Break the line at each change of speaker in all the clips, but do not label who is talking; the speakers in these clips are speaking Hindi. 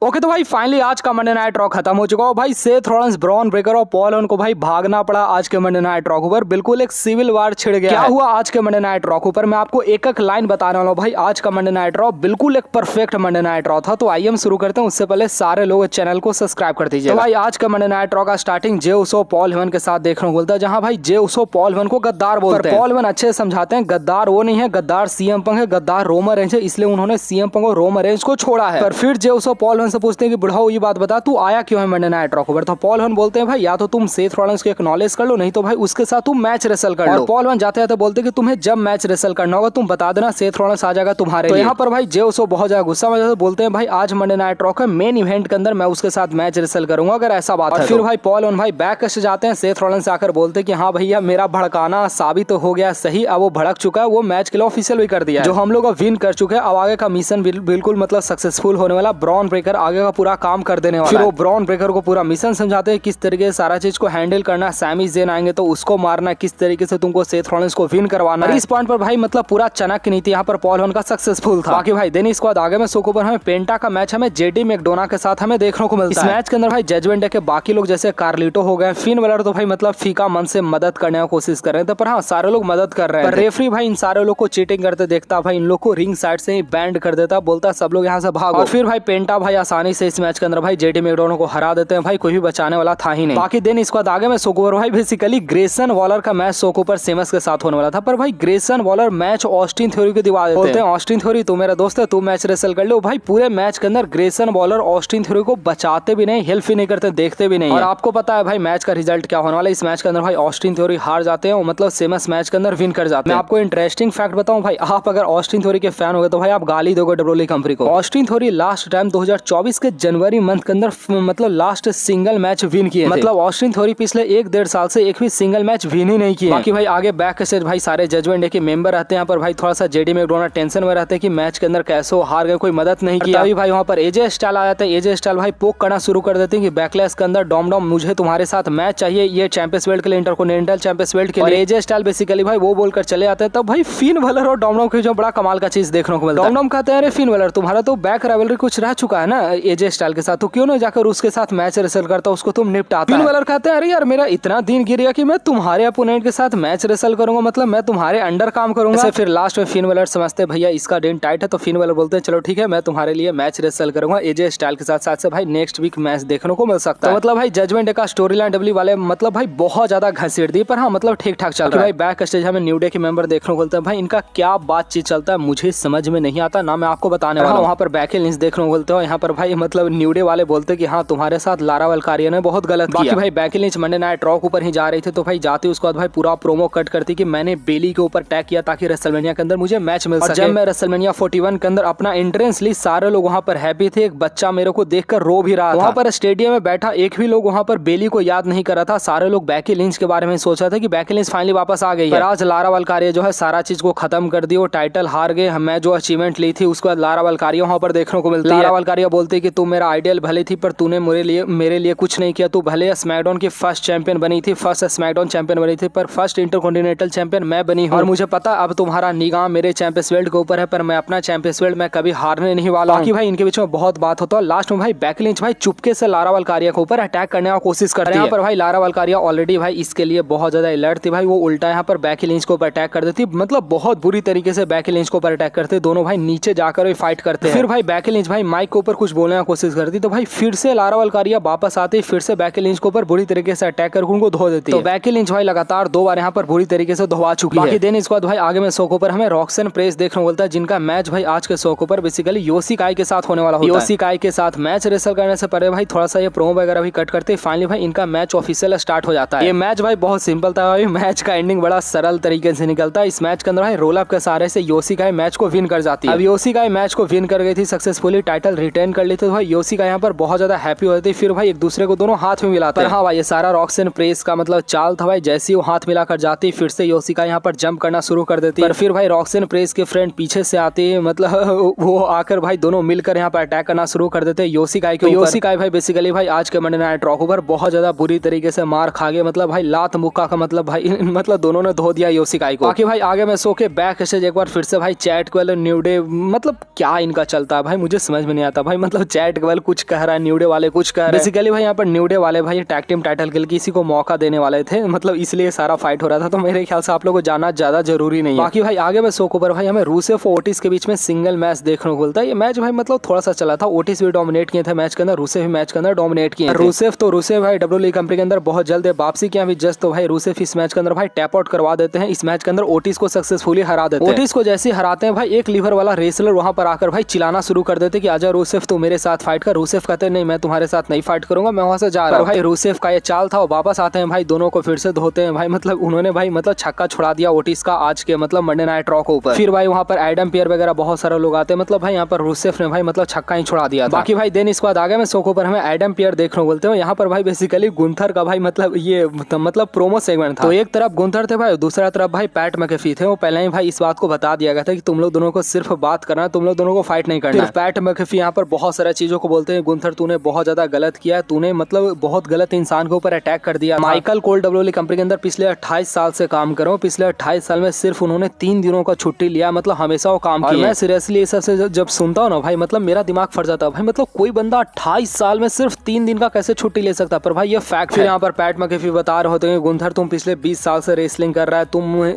ओके तो भाई फाइनली आज का मंडे नाइट रॉ खत्म हो चुका है भाई। सेथ रॉलिंस, ब्रॉन ब्रेकर और पॉल हेमन को भाई भागना पड़ा आज के मंडे नाइट रॉ पर। बिल्कुल एक सिविल वार छिड़ गया। क्या हुआ आज के मंडे नाइट रॉ पर मैं आपको एक एक लाइन बताने वाला हूं भाई। आज का मंडे नाइट रॉ बिल्कुल एक परफेक्ट मंडे नाइट रॉ था। तो आइए हम शुरू करते हैं, उससे पहले सारे लोग चैनल को सब्सक्राइब कर दीजिए। तो भाई आज का मंडे नाइट रॉ का स्टार्टिंग जे उसो पॉल हेमन के साथ देखने को मिलता है, जहां भाई जे उसो पॉल हेमन को गद्दार बोलते हैं। पॉल हेमन अच्छे से समझाते हैं गद्दार वो नहीं है, गद्दार सीएम पंक है, गद्दार रोमन रेंज है, इसलिए उन्होंने सीएम पंक और रोमन रेंज को छोड़ा है। पर फिर जे उसो पॉल हेमन से पूछते हैं कि बुढ़ाओ ये बात बता तू आया क्यों है मंडे नाइट रॉ पर। तो पॉल हेमन बोलते हैं भाई या तो तुम सेथ रॉलिंस को एक्नॉलेज कर लो, नहीं तो भाई उसके साथ तुम मैच रेसल कर लो। और पॉल हेमन जाते जाते बोलते कि तुम्हें जब मैच रेसल करना होगा तुम बता देना, सेथ रॉलिंस आ जाएगा तुम्हारे लिए। तो यहाँ पर भाई जे उसो बहुत ज्यादा गुस्सा में जाते बोलते हैं भाई आज मंडे नाइट रॉ के मेन इवेंट के अंदर मैं उसके साथ मैच रेसल करूंगा अगर ऐसा बात है। फिर भाई पॉल हेमन भाई बैक से जाते हैं, सेथ रॉलिंस आकर बोलते कि हाँ भैया मेरा भड़काना साबित हो गया सही, अब वो भड़क चुका है, वो मैच के लिए ऑफिशियल भी कर दिया जो हम लोग विन कर चुके हैं। अब आगे का मिशन बिल्कुल मतलब सक्सेसफुल होने वाला। ब्रॉन ब्रेकर आगे का पूरा काम कर देने वाला। फिर वो ब्रॉन ब्रेकर को पूरा मिशन समझाते हैं किस तरीके से सारा चीज को हैंडल करना। सैमी ज़ेन आएंगे तो उसको मारना, किस तरीके से तुमको सेथ रॉलिंस को विन करवाना है। इस पॉइंट पर भाई मतलब पूरा चाणक्य नीति यहाँ पर पॉल हेमन का सक्सेसफुल था। बाकी भाई देन इसके बाद आगे में शो पर हमें पेंटा का मैच हमें जेडी मैकडोना के साथ हमें देखने को मिलता है। इस मैच के अंदर भाई जजमेंट डे के बाकी लोग जैसे कार्लिटो हो गए, फिन बलर तो भाई मतलब फीका मन से मदद करने की कोशिश कर रहे थे, पर हाँ सारे लोग मदद कर रहे हैं। पर रेफरी भाई इन सारे लोग को चीटिंग करते देखता, भाई इन लोग को रिंग साइड से ही बैंड कर देता, बोलता सब लोग यहाँ से भागो। और फिर भाई पेंटा भाई आसानी से इस मैच के अंदर भाई जेडी मैकडोना को हरा देते हैं, भाई कोई भी बचाने वाला था ही नहीं। बाकी दिन इसके बाद आगे में सोकोपर भाई बेसिकली ग्रेसन वॉलर का मैच सोकोपर सेमस के साथ होने वाला था, पर भाई Grayson Waller match Austin theory को दिवा देते हैं। ऑस्टिन थ्योरी तू मेरा दोस्त है, तू मैच रेसल कर लो। भाई पूरे मैच के अंदर ग्रेसन वॉलर ऑस्टिन थ्योरी को बचाते भी नहीं, हेल्प भी नहीं करते, देखते भी नहीं। और आपको पता है भाई मैच का रिजल्ट क्या होने वाला है। इस मैच के अंदर भाई ऑस्टिन थ्योरी हार जाते हैं, मतलब सेमस मैच के अंदर विन कर जाते हैं। मैं आपको इंटरेस्टिंग फैक्ट बताऊं भाई, आप अगर ऑस्टिन थ्योरी के फैन हो गए तो भाई आप गाली दोगे डब्ल्यूडब्ल्यूई कंपनी को। ऑस्टिन थ्योरी लास्ट टाइम 2024 के जनवरी मंथ के अंदर मतलब लास्ट सिंगल मैच विन किए, मतलब ऑस्टिन थ्योरी पिछले 1-1.5 साल से एक भी सिंगल मैच विन ही नहीं किए। बाकी भाई आगे बैक से भाई सारे जजमेंट डे के मेंबर रहते हैं यहाँ पर, भाई थोड़ा सा जेडी मैकडोना टेंशन में रहते हैं कि मैच के अंदर कैसे हार गए, कोई मदद नहीं किया। अभी भाई वहाँ पर एजे स्टाइल आ जाते हैं। एजे स्टाइल भाई पोक करना शुरू कर देते हैं कि बैकलैश के अंदर डॉम मुझे तुम्हारे साथ मैच चाहिए, ये चैंपियंस बेल्ट के लिए, इंटरकॉन्टिनेंटल चैंपियंस बेल्ट के लिए। एजे स्टाइल बेसिकली भाई वो बोलकर चले आते हैं। तब भाई फिन बलर और डॉम की जो बड़ा कमाल का चीज देखने को मिलता है। डॉम कहते हैं अरे फिन बलर तुम्हारा तो बैक राइवलरी कुछ रह चुका है ना एजे स्टाइल के साथ, तो क्यों ना जाकर उसके साथ मैच रेसल करता, उसको तुम निपटाता। फिन बलर कहते हैं अरे यार मेरा इतना दिन गिर गया कि मैं तुम्हारे अपोनेंट के साथ मैच रेसल करूंगा, मतलब मैं तुम्हारे अंडर काम करूंगा। फिर लास्ट में फिन बलर समझते भैया इसका दिन टाइट है, तो फिन बलर बोलते हैं चलो ठीक है मैं तुम्हारे लिए मैच रेसल करूंगा एजे स्टाइल के साथ। साथ से भाई नेक्स्ट वीक मैच देखने को मिल सकता है। मतलब भाई जजमेंट डे का स्टोरी लाइन डब्ल्यू वाले मतलब भाई बहुत ज्यादा घसीट दी, पर हाँ मतलब ठीक ठाक चल रहा है। भाई बैक स्टेज हमें न्यू डे के मेंबर देखने को मिलते हैं, भाई इनका क्या बातचीत चलता है मुझे समझ में नहीं आता ना, मैं आपको बताने वाला हूं। वहाँ पर बैक लिंक्स देखने को मिलते हैं, यहाँ पर भाई मतलब न्यू डे वाले बोलते हैं कि हाँ तुम्हारे साथ लारा वल्कारिया ने बहुत गलत किया। बाकी भाई back lynch Monday night raw ऊपर ही जा रही थे, तो भाई जाते उसके बाद भाई पूरा प्रोमो कट करती कि मैंने बेली के ऊपर टैग किया ताकि रेसलमेनिया के अंदर मुझे मैच मिल सके। जब मैं रेसलमेनिया 41 के अंदर अपना एंट्रेंस ली, सारे लोग वहाँ पर हैप्पी थे। एक बच्चा मेरे को देखकर रो भी रहा था। वहाँ पर स्टेडियम में बैठा एक भी लोग वहाँ पर बेली को याद नहीं कर रहा था। सारे लोग बैकी लिंच के बारे में सोच रहे थे कि बैकी लिंच फाइनली वापस आ गई है। पर आज लारा वल्कारिया जो है सारा चीज को खत्म कर दी, वो टाइटल हार गए। मैं जो अचीवमेंट ली थी उसके बाद लारा वल्कारिया वहाँ पर देखने को मिलती है। लारा वल्कारिया बोलती है कि तू मेरा आइडियल भले थी पर तूने मेरे लिए कुछ नहीं किया। तू भले स्मैकडाउन की फर्स्ट चैंपियन बनी थी, फर्स्ट स्मैकडाउन चैंपियन बनी थी, पर फर्स्ट इंटरकॉन्टिनेंटल चैंपियन मैं बनी हूँ। और मुझे पता अब तुम्हारा निगाह मेरे चैंपियंस बेल्ट के ऊपर है, पर मैं अपना चैंपियंस बेल्ट मैं कभी हारने नहीं वाला। बाकी भाई इनके बीच में बहुत बात होता है। लास्ट में भाई बैकी लिंच भाई चुपके से लारा वल्कारिया के ऊपर अटैक करने की कोशिश करती है। यहाँ पर भाई लारा वल्कारिया ऑलरेडी भाई इसके लिए बहुत ज्यादा अलर्ट थी, भाई वो उल्टा यहाँ पर बैकी लिंच को ऊपर अटैक कर देती, मतलब बहुत बुरी तरीके से बैकी लिंच को ऊपर अटैक करते। दोनों भाई नीचे जाकर भी फाइट करते हैं। फिर भाई बैकी लिंच भाई माइक के ऊपर कुछ बोलने की कोशिश करती, तो भाई फिर से लारा वल्कारिया वापस आती, फिर से बैकी लिंच के ऊपर बुरी तरीके से अटैक कर उनको धो देती है। तो बैकी लिंच भाई लगातार 2 बार यहाँ पर बुरी तरीके से धोवा चुकी है। बाकी दिन इसके बाद भाई आगे में शो पर हमें रॉक्सन प्रेस देखने को मिलता है, जिनका मैच भाई आज के शो पर बेसिकली योशी काई के साथ होने वाला होता है। योशी काई के साथ मैच रेसल करने से पहले भाई थोड़ा सा ये प्रोमो वगैरह भी कट करते, फाइनली भाई इनका मैच ऑफिशियल स्टार्ट हो जाता है। ये मैच भाई बहुत सिंपल था भाई, मैच का एंडिंग बड़ा सरल तरीके से निकलता है। इस मैच के अंदर भाई रोल अप के सहारे से योशी काई मैच को विन कर जाती है। अब योशी काई मैच को विन कर गई थी सक्सेसफुली, टाइटल रिटेन कर ली थी। भाई योशी काई यहाँ पर बहुत ज्यादा हैप्पी होती है, फिर भाई एक दूसरे को दोनों हाथ में मिलाते हैं। हाँ भाई ये सारा रॉक्सन प्रेस का मतलब चाल था भाई, जैसे ही वो हाथ मिला कर जाती फिर से योशी काई यहाँ पर जंप करना शुरू कर देती है। फिर भाई रॉक्सन प्रेस के फ्रेंड पीछे से आते हैं, मतलब वो आकर भाई दोनों मिलकर यहाँ पर अटैक करना शुरू कर देते हैं योशी काई के ऊपर। योशी काई भाई बेसिकली भाई आज के मंडे नाइट रॉ पर बहुत ज्यादा बुरी तरीके से मार खा गए, मतलब भाई लात मुक्का का मतलब भाई मतलब दोनों ने धो दिया योशी काई को। बाकी भाई आगे में सो के बैक स्टेज एक बार फिर से भाई चैट को न्यू डे, मतलब क्या इनका चलता है भाई मुझे समझ में नहीं आता भाई। मतलब चैट केवल कुछ कह रहा है, न्यू डे वाले कुछ कह रहे हैं। बेसिकली भाई यहाँ पर न्यू डे वाले भाई टैग टीम टाइटल के लिए किसी को मौका देने वाले थे, मतलब इसलिए सारा फाइट हो रहा था। तो मेरे ख्याल से आप लोगों को जाना ज्यादा जरूरी नहीं है। बाकी भाई आगे मैं शो के ऊपर भाई हमें रूसेफ और ओटिस के बीच में सिंगल मैच देखने को मिलता है। ये मैच भाई मतलब थोड़ा सा चला था, ओटिस भी डोमिनेट किए थे मैच के अंदर, रूसेफ भी मैच के अंदर डोमिनेट किए। रूसेफ भाई डब्ल्यूडब्ल्यूई कंपनी के अंदर बहुत जल्द वापसी किया अभी जस्ट। तो भाई रूसेफ इस मैच के अंदर भाई टैप आउट करवा देते हैं, इस मैच के अंदर ओटिस को सक्सेसफुली हरा देते हैं। ओटिस को जैसे हराते हैं भाई एक लीवर वाला रेसलर वहां पर आकर भाई चिल्लाना शुरू कर देते कि आजा रूसेफ तू मेरे साथ फाइट कर। रूसेफ कहते नहीं मैं तुम्हारे साथ नहीं फाइट करूंगा, मैं वहां से जा रहा हूं। भाई रूसेफ का ये चाल था, वापस आते हैं भाई दोनों को फिर से धोते हैं भाई, मतलब उन्होंने भाई मतलब छक्का छुड़ा दिया ओटिस का आज के मतलब मंडे नाइट रॉ के ऊपर। फिर भाई वहां पर एडम पियर वगैरह बहुत सारे लोग आते हैं, मतलब भाई यहाँ पर रूसेफ ने भाई मतलब छक्का ही छुड़ा दिया। बाकी भाई देन इसके बाद आगे में शो के ऊपर हमें एडम पियर देखने को बोलते हैं। यहाँ पर भाई बेसिकली गुंथर का भाई मतलब ये मतलब प्रोमो सेगमेंट था। तो एक तरफ गुंथर थे भाई, दूसरा तरफ भाई पैट मैकेफी थे। वो पहले ही भाई इस बात को बता दिया गया था कि तुम लोग दोनों को सिर्फ बात करना, तुम लोग दोनों को फाइट नहीं करना। पैट मैकेफी यहाँ पर बहुत सारी चीजों को बोलते हैं, गुंथर तूने बहुत ज्यादा गलत किया, तूने मतलब बहुत गलत इंसान के ऊपर अटैक कर दिया। माइकल कोल डब्ल्यूडब्ल्यूई कंपनी के अंदर पिछले 28 साल से काम कर रहा हूं, पिछले 28 साल में सिर्फ उन्होंने 3 दिनों का छुट्टी लिया, मतलब हमेशा वो काम किया। मैं सीरियसली ये सबसे जब सुनता हूँ ना भाई मतलब मेरा दिमाग फट जाता है भाई, मतलब कोई बंदा 28 साल में सिर्फ 3 दिन का कैसे छुट्टी ले सकता है। पर भाई ये फैक्ट है। यहाँ पर पैट मैकेफी बता रहे होते हैं गुंथर तुम पिछले 20 साल से रेसलिंग कर रहा है,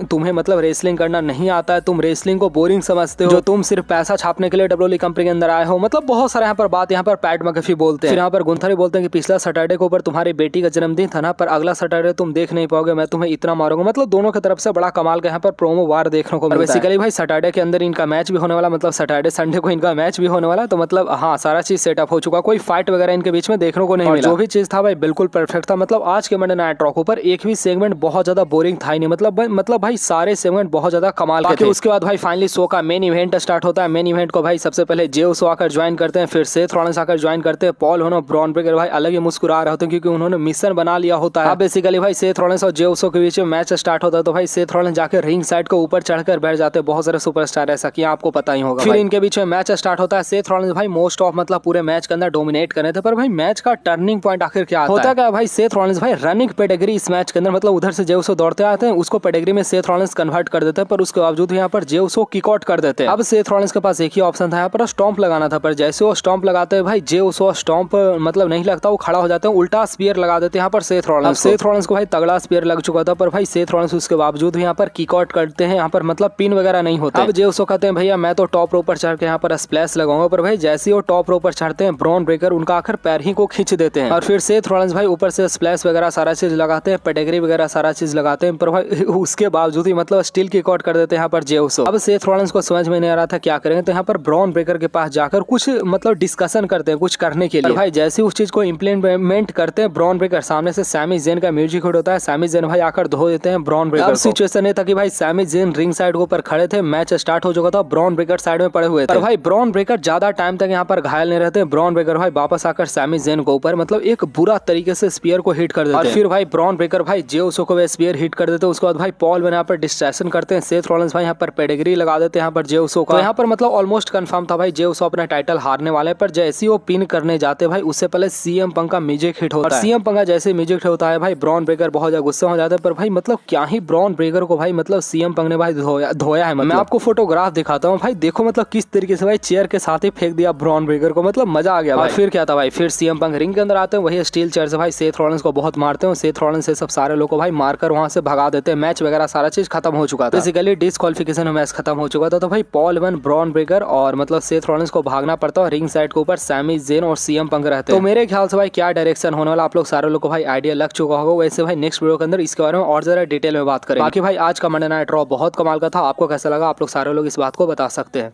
तुम्हें मतलब रेसलिंग करना नहीं आता है, तुम रेसलिंग को बोरिंग समझते हो, जो तुम सिर्फ पैसा छापने के लिए डब्ल्यूडब्ल्यूई कंपनी के अंदर आए हो। मतलब बहुत सारे यहाँ पर बात यहाँ पर पैट मैकेफी बोलते हैं। फिर यहाँ पर गुंथर ही बोलते हैं कि पिछला सैटरडे के ऊपर तुम्हारी बेटी का जन्मदिन था ना, पर अगला सैटरडे तुम देख नहीं पाओगे, मैं तुम्हें इतना मारूंगा। मतलब दोनों की तरफ से बड़ा कमाल का यहाँ पर प्रोमो वार देखने को मिलता है। बेसिकली भाई सैटरडे के अंदर इनका मैच भी होने वाला, मतलब सैटरडे संडे को इनका मैच भी होने वाला, तो मतलब हाँ सारा चीज सेटअप हो चुका, कोई फाइट वगैरह इनके बीच में देखने को नहीं मिला। जो भी चीज था भाई बिल्कुल परफेक्ट था। मतलब आज के मंडे नाइट रॉ पर एक भी सेगमेंट बहुत ज्यादा बोरिंग था ही नहीं, मतलब भाई सारे सेगमेंट बहुत ज्यादा कमाल के थे। उसके बाद भाई फाइनली शो का मेन इवेंट स्टार्ट होता है। मेन इवेंट को भाई सबसे पहले जे उसो आकर ज्वाइन करते हैं, फिर सेथ रॉलिंस आकर ज्वाइन करते हैं। पॉल होनो ब्रॉन ब्रेकर भाई अलग ही मुस्कुरा रहे होते हैं क्योंकि उन्होंने मिशन बना लिया होता है। अब बेसिकली भाई सेथ रॉलिंस और जे उसो के बीच में मैच स्टार्ट होता है, तो भाई सेथ रॉलिंस जाकर रिंग साइड के ऊपर चढ़कर बैठ जाते हैं। बहुत सारे सुपरस्टार ऐसा कि आपको पता ही होगा। फिर इनके बीच में मैच स्टार्ट होता है। सेथ रॉलिंस भाई मोस्ट ऑफ मतलब पूरे मैच के अंदर डोमिनेट कर रहे थे, पर भाई मैच का टर्निंग पॉइंट आखिर क्या होता है क्या भाई, सेथ रॉलिंस भाई रनिंग पेडिग्री इस मैच के अंदर, मतलब उधर से जे उसो दौड़ते आते हैं, उसको पेडिग्री में सेथ रॉलिंस कन्वर्ट कर देते हैं, पर उसके बावजूद यहाँ पर जे उसो किक आउट कर देते हैं। अब सेथ रॉलिंस के पास एक ही ऑप्शन था यहाँ पर स्टॉम्प लगाना था, पर जैसे वो स्टॉम्प लगाते हैं भाई जे उसो स्टॉम्प मतलब नहीं लगता, वो खड़ा हो जाते हैं, उल्टा स्पीयर लगा देते हैं यहाँ पर सेथ रॉलिंस। सेथ रॉलिंस को भाई तगड़ा स्पीयर लग चुका था, पर भाई सेथ रॉलिंस उसके बावजूद भी यहाँ पर किक आउट करते हैं, यहाँ पर मतलब पिन वगैरह नहीं होता। अब जे उसो कहते हैं भैया मैं तो टॉप रोप पर चढ़ के यहाँ पर स्प्लैश लगाऊंगा, पर भाई जैसे वो टॉप रोप पर चढ़ते हैं ब्रॉन ब्रेकर उनका आखिर पैर ही को खींच देते हैं, और फिर सेथ रॉलिंस भाई ऊपर से स्प्लैश वगैरह सारा चीज लगाते हैं, पेडिग्री वगैरह सारा चीज लगाते हैं, पर भाई उसके बावजूद ही मतलब स्टिल किक आउट कर देते हैं यहाँ पर जे उसो। अब सेथ रॉलिंस को समझ में नहीं आ रहा था क्या करेंगे, तो यहाँ पर ब्रॉन ब्रेकर के पास जाकर कुछ मतलब डिस्कशन करते हैं कुछ करने के लिए। भाई जैसे उस चीज को इम्प्लीमेंट करते हैं, ब्रॉन ब्रेकर सामने से सैमी ज़ेन का म्यूजिक हिट होता है, सैमी ज़ेन भाई आकर धो देते हैं ब्रॉन ब्रेकर। अब सिचुएशन ये था कि भाई सैमी ज़ेन रिंग साइड के ऊपर खड़े थे, मैच स्टार्ट हो चुका था, ब्रॉन ब्रेकर साइड में पड़े हुए थे, पर भाई ब्रॉन ब्रेकर ज्यादा टाइम तक यहाँ पर घायल नहीं रहते। ब्रॉन ब्रेकर भाई वापस आकर सैमी ज़ेन के ऊपर मतलब एक बुरा तरीके से स्पीयर को हिट कर देते हैं, और फिर भाई ब्रॉन ब्रेकर भाई जे उसो को स्पीयर हिट कर देते हैं। उसके बाद भाई पॉल यहाँ पर डिस्ट्रैक्शन करते हैं, सेथ रॉलिंस भाई यहाँ पर पेडिग्री लगा देते हैं यहाँ पर जे उसो का। यहाँ पर मतलब ऑलमोस्ट कंफर्म था भाई जे उसो अपना टाइटल हारने वाले, पर जैसे ही वो पिन करने जाते भाई उससे पहले सीएम पंक का म्यूजिक हिट होता है। सीएम पंक का जैसे म्यूजिक हिट होता है भाई ब्रॉन ब्रेकर बहुत ज्यादा गुस्सा हो जाता है, पर भाई मतलब क्या ही ब्रॉन ब्रेकर को भाई मतलब सीएम पंक ने भाई धोया है। मैं आपको फोटोग्राफ दिखाता हूँ भाई, देखो मतलब किस तरीके से भाई चेयर के साथ ही फेंक दिया ब्रॉन ब्रेकर को, मतलब मजा आ गया भाई। फिर क्या था भाई, फिर सीएम पंक रिंग के अंदर आते हैं, वही स्टील चेयर से भाई सेथ रॉलिंस को बहुत मारते हैं, सेथ रॉलिंस से सब सारे लोग को भाई मारकर वहां से भगा देते हैं। मैच वगैरह सारा चीज खत्म हो चुका था, बेसिकली डिस्क्वालिफिकेशन में मैच खत्म हो चुका था। तो भाई पॉल वन ब्रॉन ब्रेकर और मतलब सेथ रॉलिंस को भागना पड़ता है, रिंग साइड के ऊपर सैमी ज़ेन और सीएम पंक रहते हैं। तो मेरे ख्याल से भाई क्या डायरेक्शन होने वाला आप लोग सारे लोग को भाई आइडिया लग चुका होगा। वैसे भाई नेक्स्ट वीडियो के अंदर इसके बारे में और ज्यादा डिटेल में बात करें। बाकी भाई आज का मंडे नाइट रॉ बहुत कमाल का था, आपको कैसा लगा आप लोग सारे लोग इस बात को बता सकते हैं।